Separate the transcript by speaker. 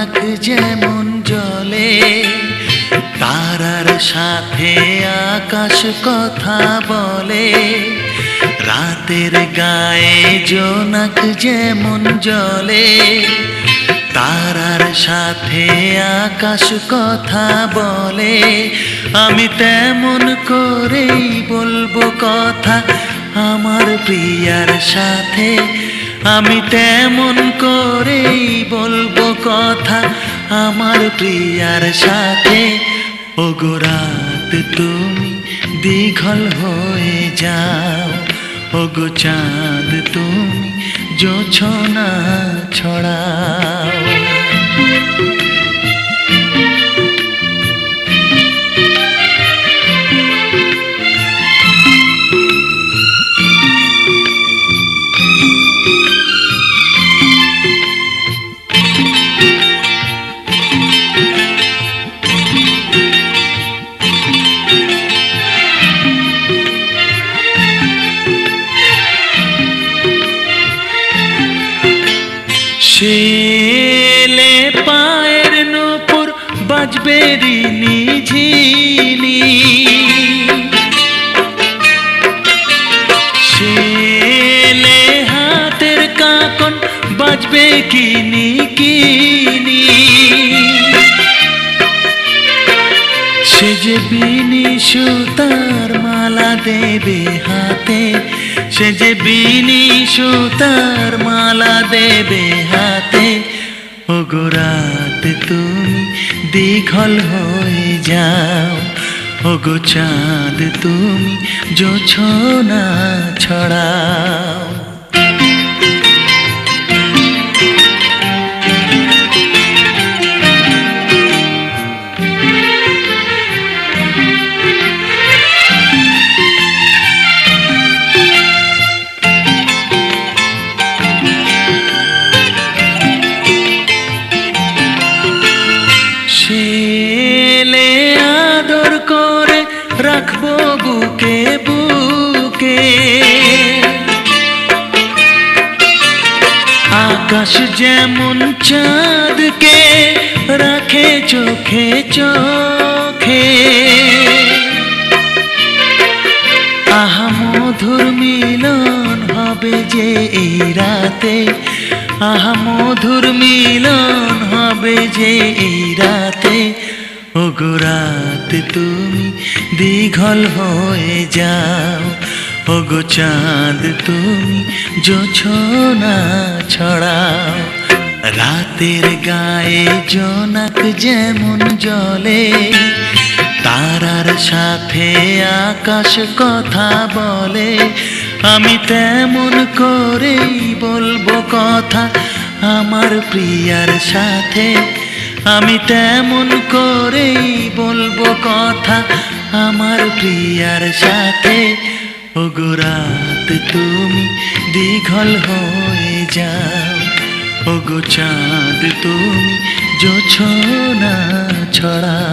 Speaker 1: জোনাক যেমন জলে, তারার সাথে আকাশ কথা বলে। রাতের গায়ে জোনাক যেমন জলে, তারার সাথে আকাশ কথা বলে। আমি তেমন করেই বলবো কথা আমার প্রিয়ার সাথে, আমি তেমন করেই বলবো কথা আমার প্রিয়ার সাথে। ওগো রাত তুমি দীঘল হয়ে যাও, ওগো চাঁদ তুমি জোছনা ছড়াও। শেলে পায়ের নূপুর বাজবে রিনি ঝিনি, শেলে হাতের কাকন বাজবে কিনি কিনি। সে যে বিনি সুতার মালা দেবে হাতে, সে যে বিনি সুতার মালা দেবে হাতে। ওগো রাত তুমি দীঘল হয়ে যাও, ওগো চাঁদ তুমি জোছনা ছড়াও। শেলে আদর করে রাখবো বুকে বুকে, আকাশ যেমন চাঁদকে রাখে চোখে চোখে। আহা মধুর মিলন হবে যে এই রাতে, আহা মধুর মিলন হবে যে এই রাতে। ওগো রাত তুমি দীঘল হয়ে যাও, ওগো চাঁদ তুমি জোছনা ছড়াও। রাতের গায়ে জোনাক যেমন জলে, তারার সাথে আকাশ কথা বলে। আমি তেমন করেই বলবো কথা আমার প্রিয়ার সাথে, আমি তেমন করেই বলবো কথা আমার প্রিয়ার সাথে। ওগো রাত তুমি দীঘল হয়ে যাও, ওগো চাঁদ তুমি জোছনা ছড়াও।